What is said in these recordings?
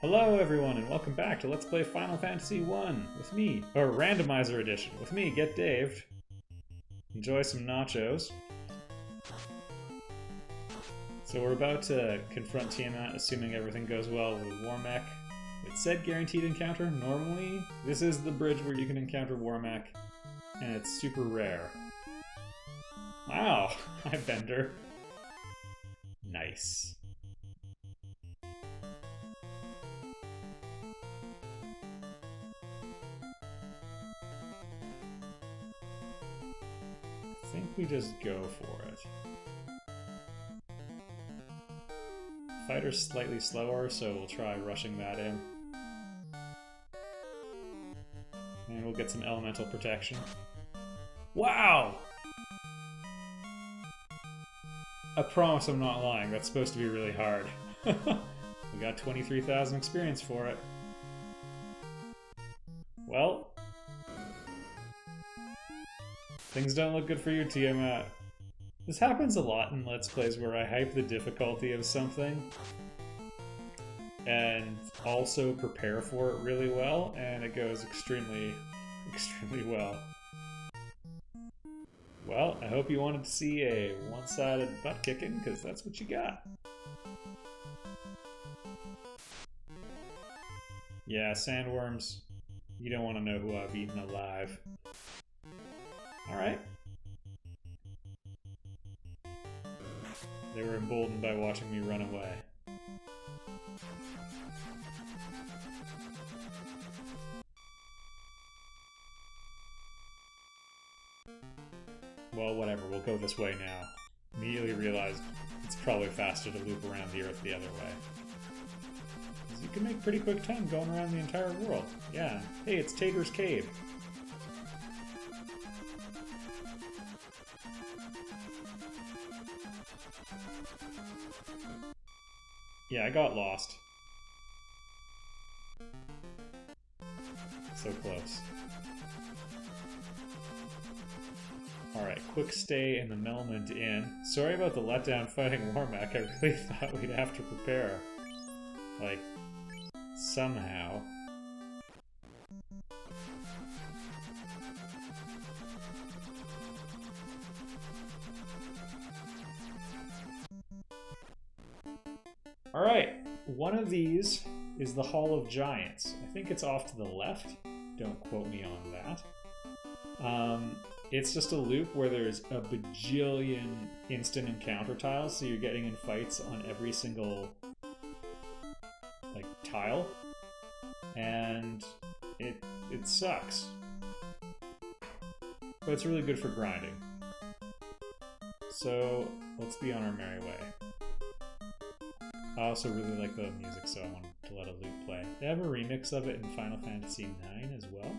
Hello everyone and welcome back to Let's Play Final Fantasy 1 with me, or Randomizer Edition, with me, Get Daved. Enjoy some nachos. So we're about to confront Tiamat, assuming everything goes well with Warmech. It said guaranteed encounter. Normally, this is the bridge where you can encounter Warmech, and it's super rare. Wow, hi Bender. Nice. I think we just go for it. Fighter's slightly slower, so we'll try rushing that in. And we'll get some elemental protection. Wow! I promise I'm not lying, that's supposed to be really hard. We got 23,000 experience for it. Well, things don't look good for you, Tiamat. This happens a lot in Let's Plays where I hype the difficulty of something and also prepare for it really well, and it goes extremely well. Well, I hope you wanted to see a one-sided butt kicking, because that's what you got. Yeah, sandworms, you don't want to know who I've eaten alive. Alright. They were emboldened by watching me run away. Well, whatever, we'll go this way now. Immediately realized it's probably faster to loop around the Earth the other way. You can make pretty quick time going around the entire world. Yeah. Hey, it's Tater's Cave. Yeah, I got lost. So close. Alright, quick stay in the Melmond Inn. Sorry about the letdown fighting Warmech. I really thought we'd have to prepare. Like, somehow. Alright, one of these is the Hall of Giants. I think it's off to the left. Don't quote me on that. It's just a loop where there's a bajillion instant encounter tiles, so you're getting in fights on every single tile, and it sucks. But it's really good for grinding. So let's be on our merry way. I also really like the music, so I wanted to let a loop play. They have a remix of it in Final Fantasy IX as well.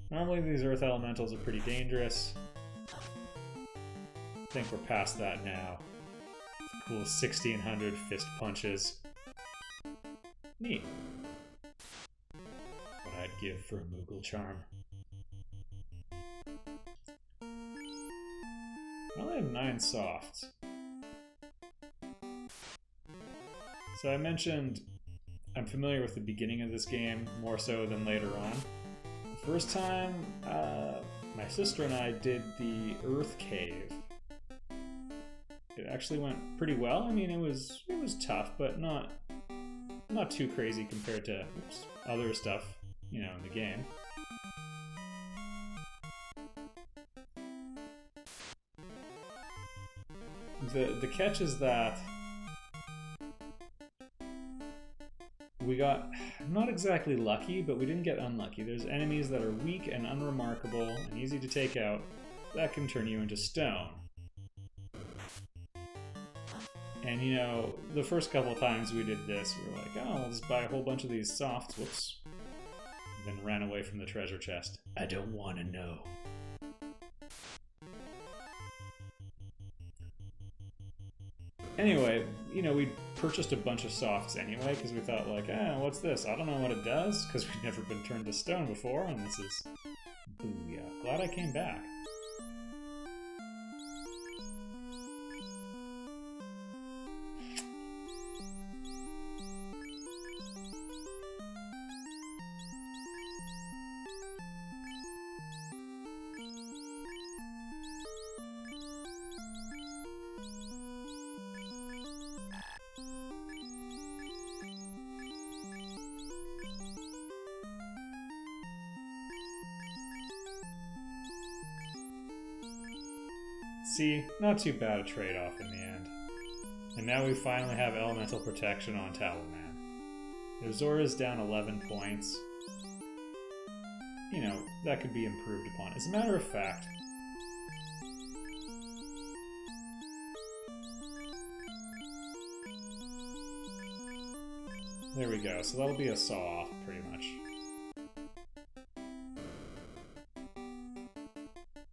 Normally these Earth Elementals are pretty dangerous. I think we're past that now. Cool 1600 fist punches. Neat. What I'd give for a Moogle charm. I only have 9 softs. So I mentioned I'm familiar with the beginning of this game more so than later on. The first time my sister and I did the Earth Cave. It actually went pretty well. I mean, it was tough, but not too crazy compared to other stuff, you know, in the game. The catch is that we got not exactly lucky, but we didn't get unlucky. There's enemies that are weak and unremarkable and easy to take out that can turn you into stone. And you know, the first couple times we did this, we were like, oh, I'll just buy a whole bunch of these softs. Whoops. And then ran away from the treasure chest. I don't want to know. Anyway, you know, we purchased a bunch of softs anyway, because we thought like, what's this? I don't know what it does, because we've never been turned to stone before, and this is... Booyah. Glad I came back. See, not too bad a trade-off in the end. And now we finally have elemental protection on Talisman. If Zora's down 11 points, you know, that could be improved upon. As a matter of fact, there we go. So that'll be a saw-off, pretty much.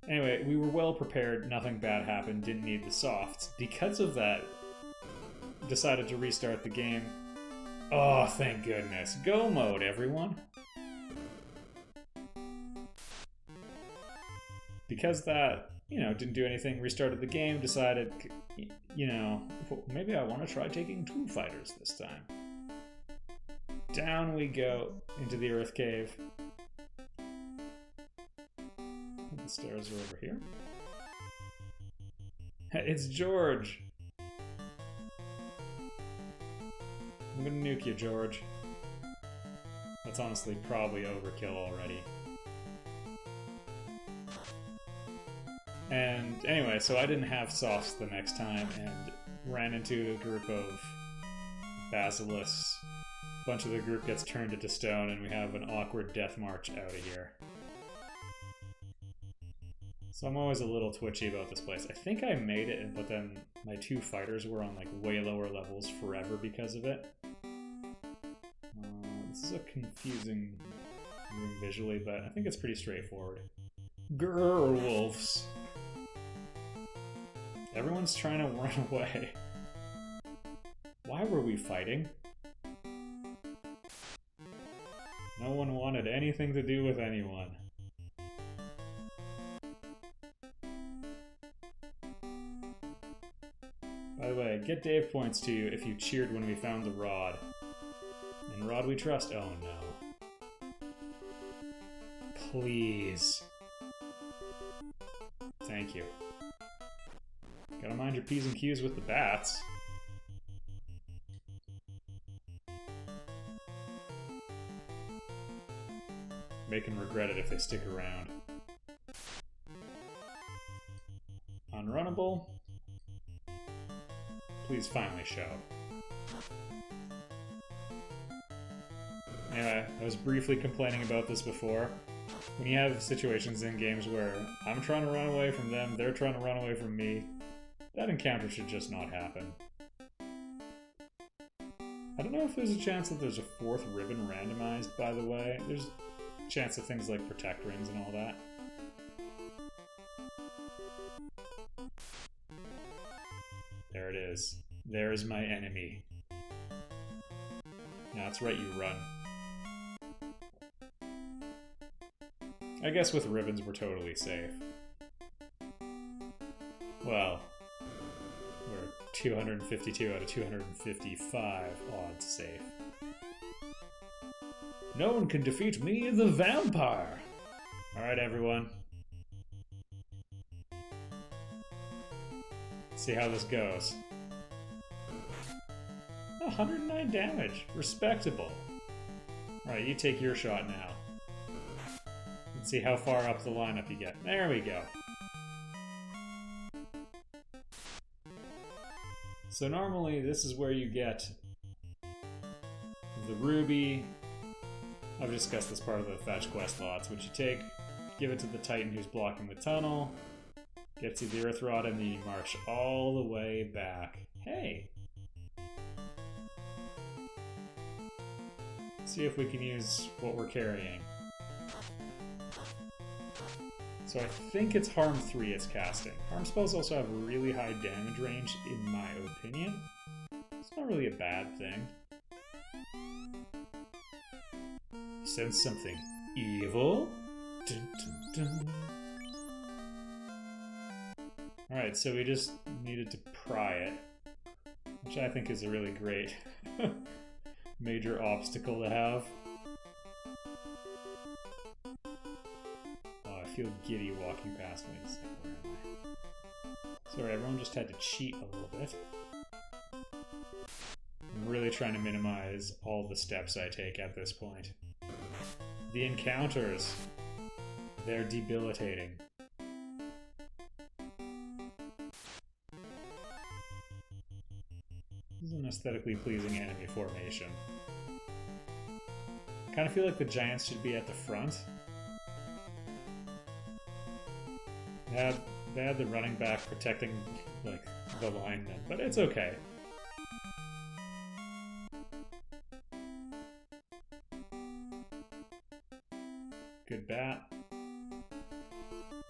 Anyway, we were well prepared, nothing bad happened, didn't need the softs. Because of that, decided to restart the game. Oh, thank goodness. Go mode, everyone. Because that, you know, didn't do anything, restarted the game, decided, you know, maybe I want to try taking 2 fighters this time. Down we go into the Earth Cave. The stairs are over here. It's George! I'm gonna nuke you, George. That's honestly probably overkill already. And anyway, so I didn't have softs the next time and ran into a group of basilisks. A bunch of the group gets turned into stone and we have an awkward death march out of here. So I'm always a little twitchy about this place. I think I made it, but then my 2 fighters were on like way lower levels forever because of it. This is a confusing room visually, but I think it's pretty straightforward. Grrr, wolves. Everyone's trying to run away. Why were we fighting? No one wanted anything to do with anyone. By the way, get Dave points to you if you cheered when we found the rod. And Rod we trust? Oh no. Please. Thank you. Gotta mind your P's and Q's with the bats. Make them regret it if they stick around. Unrunnable. Please finally show. Anyway, I was briefly complaining about this before. When you have situations in games where I'm trying to run away from them, they're trying to run away from me, that encounter should just not happen. I don't know if there's a chance that there's a 4th ribbon randomized, by the way. There's a chance of things like protect rings and all that. There it is. There's my enemy. Yeah, that's right, you run. I guess with ribbons we're totally safe. Well, we're 252 out of 255 odds safe. No one can defeat me, the vampire! Alright, everyone. See how this goes. 109 damage. Respectable. Alright, you take your shot now. Let's see how far up the lineup you get. There we go. So normally this is where you get the ruby. I've discussed this part of the fetch quest lots, which you take, give it to the Titan who's blocking the tunnel, gets you the Earth Rod, and then you march all the way back. Hey! See if we can use what we're carrying. So I think it's Harm 3 it's casting. Harm spells also have really high damage range, in my opinion. It's not really a bad thing. Sense something evil? Dun, dun, dun. Alright, so we just needed to pry it, which I think is a really great major obstacle to have. I feel giddy walking past me. It's like, where am I? Sorry, everyone just had to cheat a little bit. I'm really trying to minimize all the steps I take at this point. The encounters, they're debilitating. This is an aesthetically pleasing enemy formation. I kind of feel like the giants should be at the front. They had the running back protecting like the linemen, but it's okay. Good bat.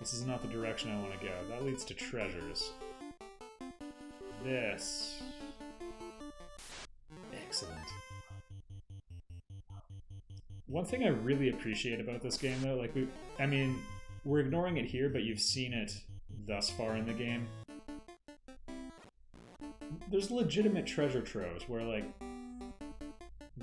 This is not the direction I want to go. That leads to treasures. This. Excellent. One thing I really appreciate about this game, though, like we're ignoring it here, but you've seen it thus far in the game. There's legitimate treasure troves where, like,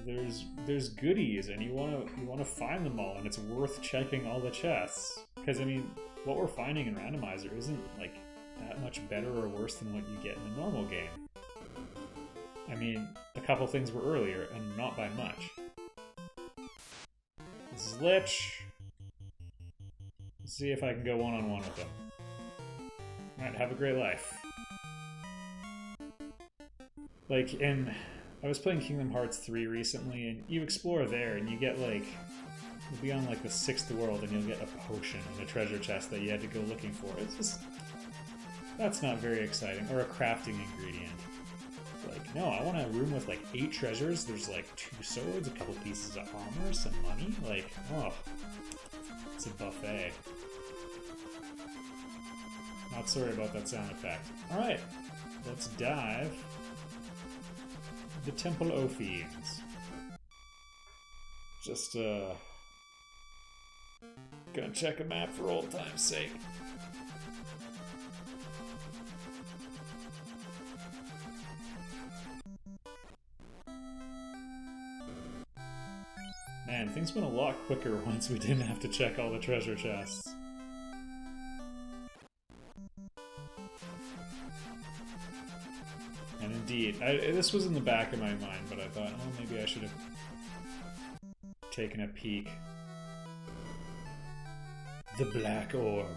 there's goodies, and you wanna find them all, and it's worth checking all the chests. Because I mean, what we're finding in Randomizer isn't like that much better or worse than what you get in a normal game. I mean, a couple things were earlier, and not by much. This is Lich. Let's see if I can go one-on-one with them. Alright, have a great life. Like, I was playing Kingdom Hearts 3 recently, and you explore there, and you get, like, you'll be on, like, the 6th world, and you'll get a potion in a treasure chest that you had to go looking for. It's just... that's not very exciting. Or a crafting ingredient. Like, no, I want a room with, like, 8 treasures. There's, like, 2 swords, a couple pieces of armor, some money. Like, oh, it's a buffet. Not sorry about that sound effect. Alright, let's dive. The Temple of Fiends. Just, gonna check a map for old time's sake. Man, things went a lot quicker once we didn't have to check all the treasure chests. And indeed, this was in the back of my mind, but I thought, oh, maybe I should have taken a peek. The Black Orb.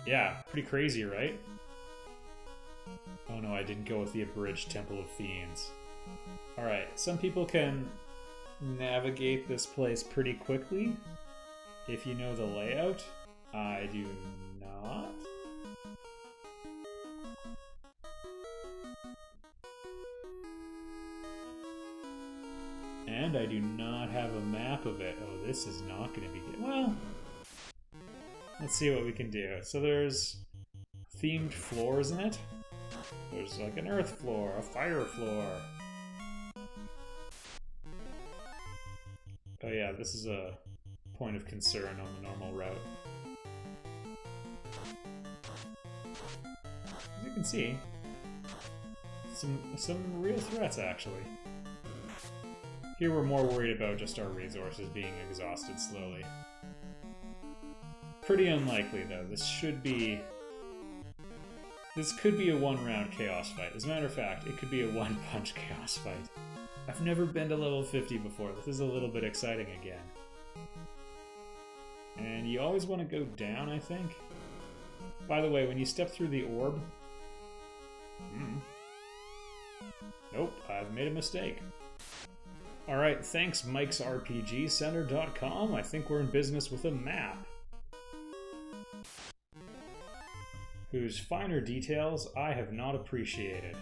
Yeah, pretty crazy, right? Oh no, I didn't go with the abridged Temple of Fiends. Alright, some people can navigate this place pretty quickly if you know the layout. I do not. And I do not have a map of it. Oh, this is not going to be good. Well, let's see what we can do. So there's themed floors in it. There's like an earth floor, a fire floor. Oh yeah, this is a point of concern on the normal route. As you can see, some real threats actually. Here we're more worried about just our resources being exhausted slowly. Pretty unlikely though. This could be a one-round chaos fight. As a matter of fact, it could be a one-punch chaos fight. I've never been to level 50 before. This is a little bit exciting again. And you always want to go down, I think. By the way, when you step through the orb... Nope, I've made a mistake. Alright, thanks Mike'sRPGCenter.com. I think we're in business with a map. Whose finer details I have not appreciated.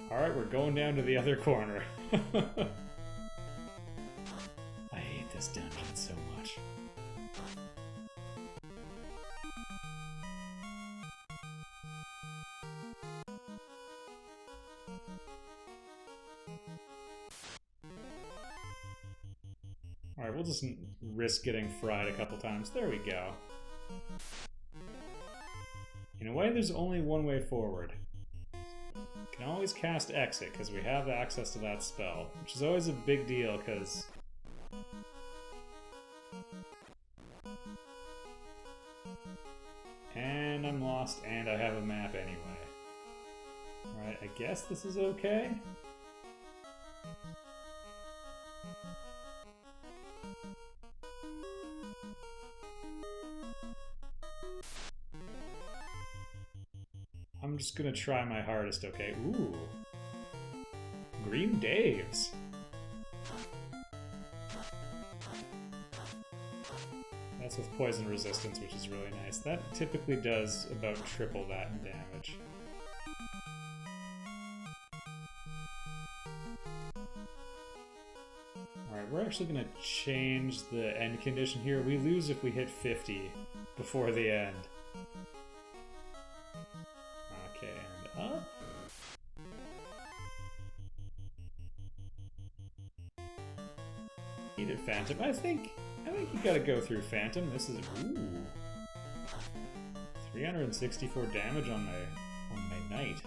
Alright, we're going down to the other corner. I hate this dungeon so much. Alright, we'll just risk getting fried a couple times. There we go. In a way, there's only one way forward. Can always cast Exit, because we have access to that spell, which is always a big deal, because... And I'm lost, and I have a map anyway. Alright, I guess this is okay? I'm just gonna try my hardest, okay? Ooh. Green Daves. That's with poison resistance, which is really nice. That typically does about triple that in damage. Alright, we're actually going to change the end condition here. We lose if we hit 50 before the end. Okay, and up. Needed Phantom. I think you gotta go through Phantom. This is, ooh, 364 damage on my knight.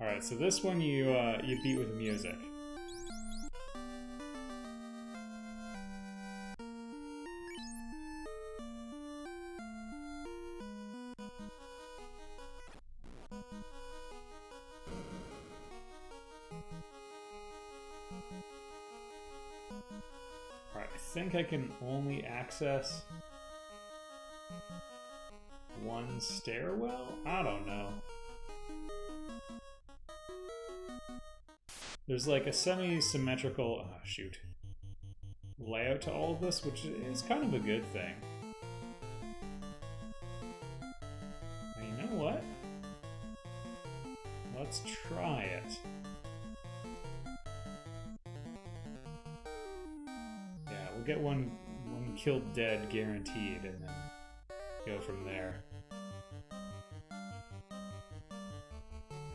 All right, so this one you beat with music. Alright, I think I can only access one stairwell? I don't know. There's like a semi-symmetrical, oh shoot, layout to all of this, which is kind of a good thing. And you know what? Let's try it. We'll get one killed dead guaranteed, and then go from there.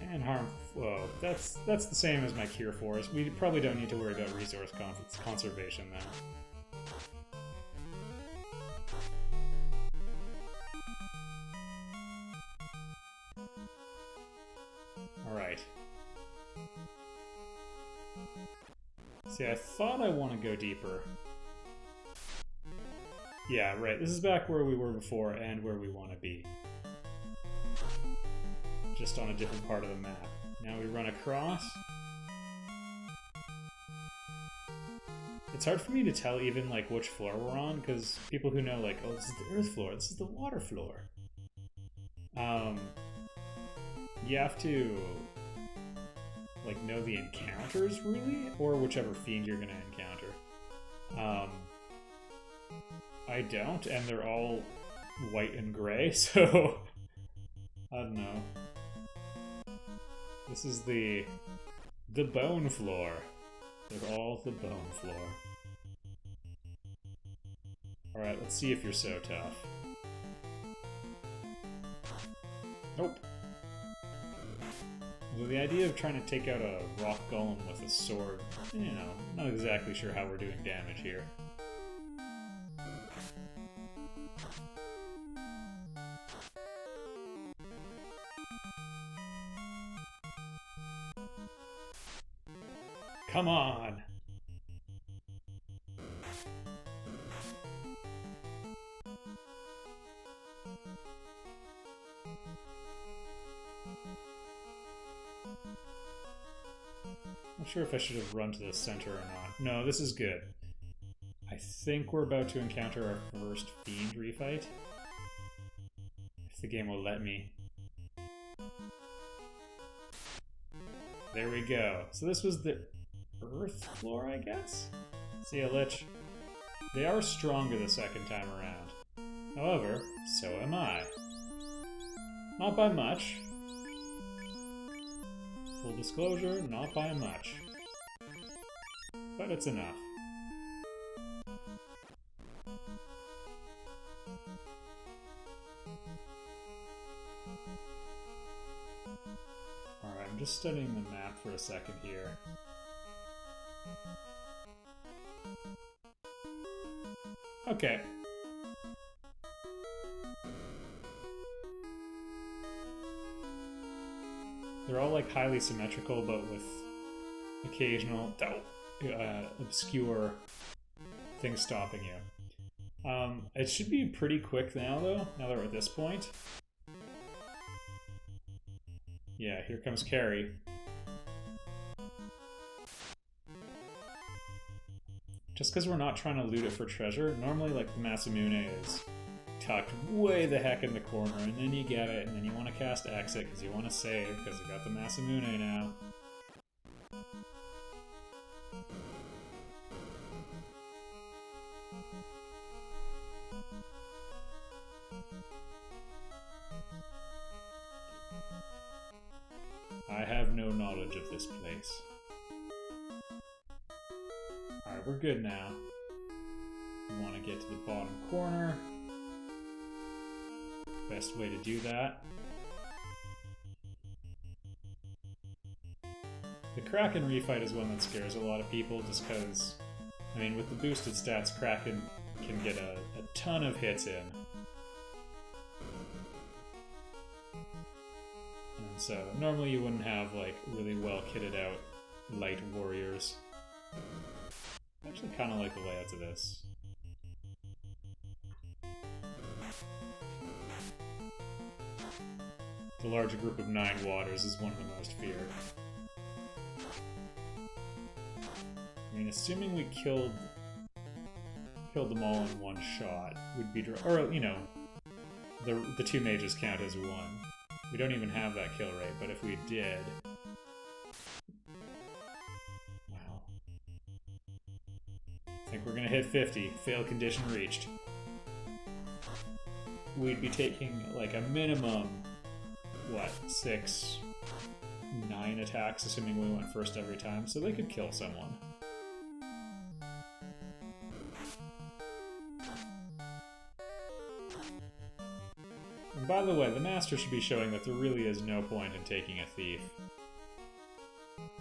And harm. Whoa, that's the same as my Cure Force. We probably don't need to worry about resource conservation then. All right. See, I thought I want to go deeper. Yeah, right. This is back where we were before and where we want to be. Just on a different part of the map. Now we run across. It's hard for me to tell even like which floor we're on, because people who know like, oh, this is the earth floor, this is the water floor. You have to like know the encounters really, or whichever fiend you're gonna encounter. I don't, and they're all white and gray, so I don't know. This is the bone floor. They're all the bone floor. Alright, let's see if you're so tough. Nope. So the idea of trying to take out a rock golem with a sword, you know, not exactly sure how we're doing damage here. Come on! Not sure if I should have run to the center or not. No, this is good. I think we're about to encounter our first fiend refight. If the game will let me. There we go. So this was the earth floor, I guess? See ya, Lich. They are stronger the second time around. However, so am I. Not by much. Full disclosure, not by much. But it's enough. Alright, I'm just studying the map for a second here. Okay. They're all like highly symmetrical, but with occasional obscure things stopping you. It should be pretty quick now, though, now that we're at this point. Yeah, here comes Carrie. Just because we're not trying to loot it for treasure, normally like the Masamune is tucked way the heck in the corner, and then you get it, and then you want to cast Exit because you want to save, because you got the Masamune now. I have no knowledge of this place. Alright, we're good now. We want to get to the bottom corner. Best way to do that. The Kraken refight is one that scares a lot of people just because, I mean, with the boosted stats, Kraken can get a ton of hits in. And so, normally you wouldn't have, like, really well kitted out light warriors. I actually kind of like the layouts of this. The larger group of 9 waters is one of the most feared. I mean, assuming we killed them all in one shot, would be, or you know, the 2 mages count as one. We don't even have that kill rate, but if we did, wow, I think we're gonna hit 50. Fail condition reached. We'd be taking like a minimum, what, 6, 9 attacks, assuming we went first every time, so they could kill someone. And by the way, the master should be showing that there really is no point in taking a thief.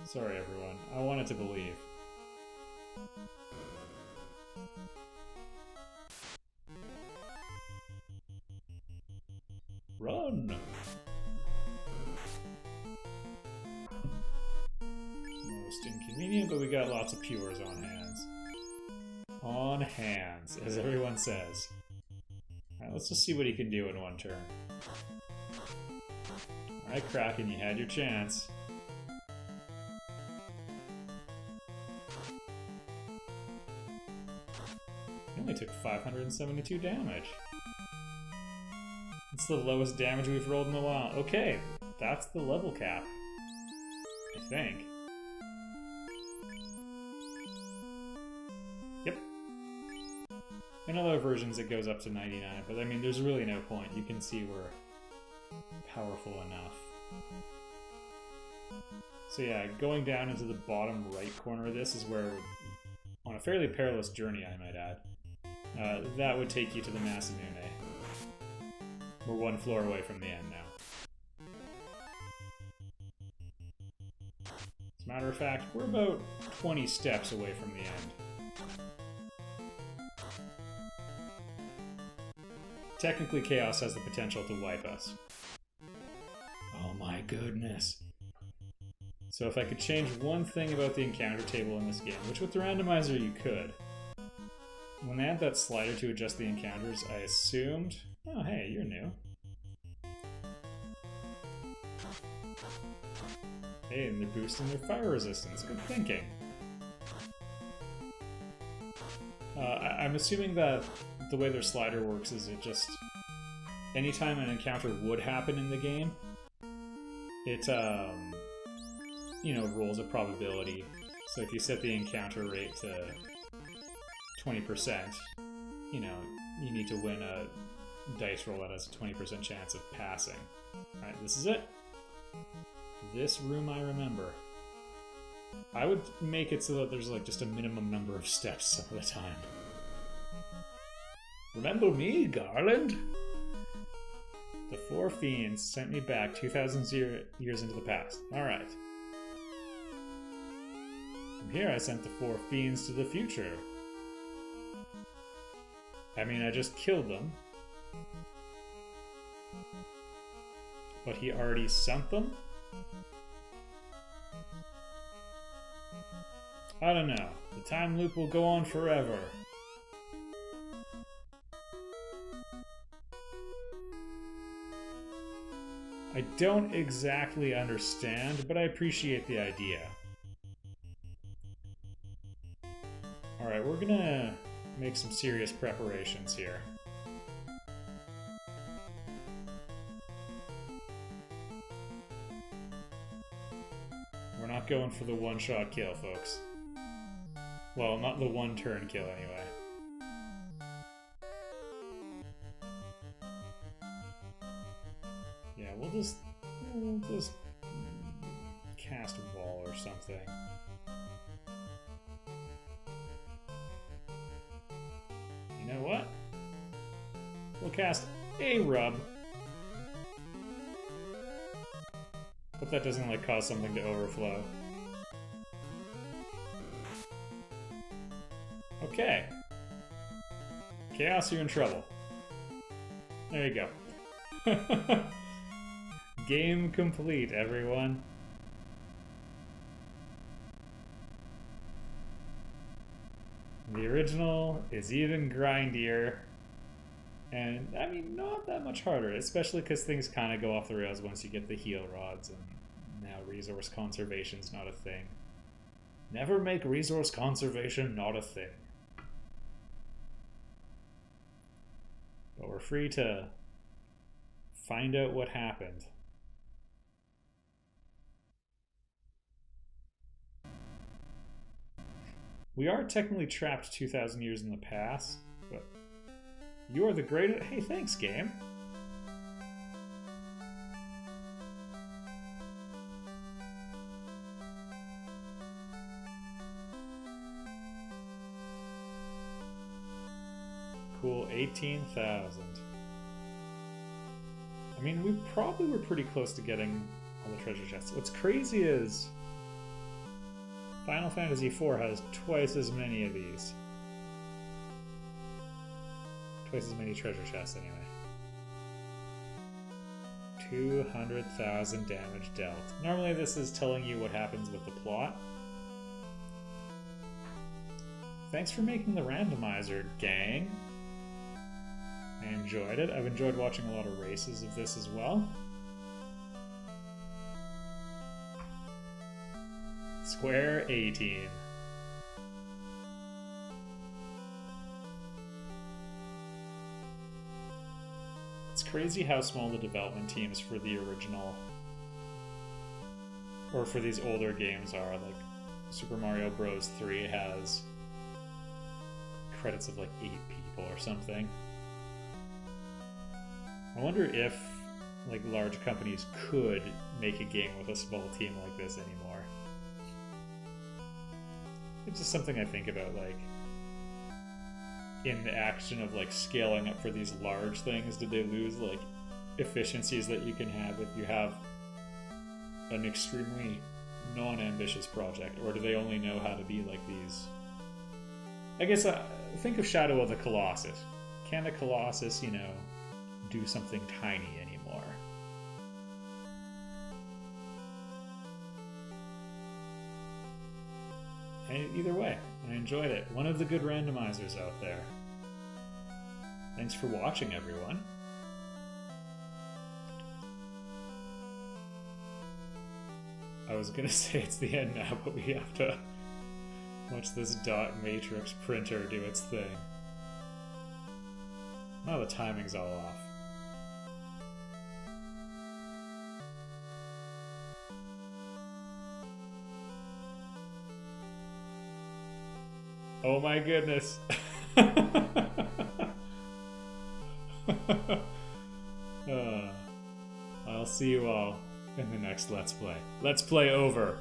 Sorry everyone, I wanted to believe. Run! Most inconvenient, but we got lots of pures on hands. On hands, as everyone says. Alright, let's just see what he can do in one turn. Alright, Kraken, you had your chance. He only took 572 damage. It's the lowest damage we've rolled in a while. Okay, that's the level cap. I think. Yep. In other versions it goes up to 99, but I mean there's really no point. You can see we're powerful enough. So yeah, going down into the bottom right corner of this is where, on a fairly perilous journey I might add, that would take you to the Masamune. We're 1 floor away from the end now. As a matter of fact, we're about 20 steps away from the end. Technically, Chaos has the potential to wipe us. Oh my goodness. So if I could change one thing about the encounter table in this game, which with the randomizer you could, when they had that slider to adjust the encounters, I assumed... Oh, hey, you're new. Hey, and they're boosting their fire resistance. Good thinking. I'm assuming that the way their slider works is it just... Anytime an encounter would happen in the game, it, you know, rolls a probability. So if you set the encounter rate to 20%, you know, you need to win a dice roll that has a 20% chance of passing. Alright, this is it. This room I remember. I would make it so that there's like just a minimum number of steps some of the time. Remember me, Garland? The 4 fiends sent me back 2,000 years into the past. Alright. From here I sent the 4 fiends to the future. I mean, I just killed them. But he already sent them? I don't know. The time loop will go on forever. I don't exactly understand, but I appreciate the idea. Alright, we're gonna make some serious preparations here. going for the one-shot kill, folks. Well, not the one-turn kill, anyway. Yeah, we'll just cast a wall or something. You know what? We'll cast a rub. Hope that doesn't like cause something to overflow. Okay. Chaos, you're in trouble. There you go. Game complete, everyone. The original is even grindier. And, I mean, not that much harder, especially because things kind of go off the rails once you get the heal rods, and now resource conservation's not a thing. Never make resource conservation not a thing. But we're free to find out what happened. We are technically trapped 2,000 years in the past, but you're the greatest. Hey, thanks, game. Cool, 18,000. I mean, we probably were pretty close to getting all the treasure chests. What's crazy is Final Fantasy IV has twice as many of these. Twice as many treasure chests, anyway. 200,000 damage dealt. Normally this is telling you what happens with the plot. Thanks for making the randomizer, gang. I enjoyed it. I've enjoyed watching a lot of races of this as well. Square 18. It's crazy how small the development teams for the original, or for these older games are. Like, Super Mario Bros. 3 has credits of like 8 people or something. I wonder if like large companies could make a game with a small team like this anymore. It's just something I think about, like, in the action of like scaling up for these large things, did they lose like efficiencies that you can have if you have an extremely non-ambitious project, or do they only know how to be like these? I guess think of Shadow of the Colossus. Can the Colossus, you know, do something tiny anymore? And either way, I enjoyed it. One of the good randomizers out there. Thanks for watching, everyone. I was gonna say it's the end now, but we have to watch this dot matrix printer do its thing. Now the timing's all off. Oh my goodness. I'll see you all in the next Let's Play. Let's Play over.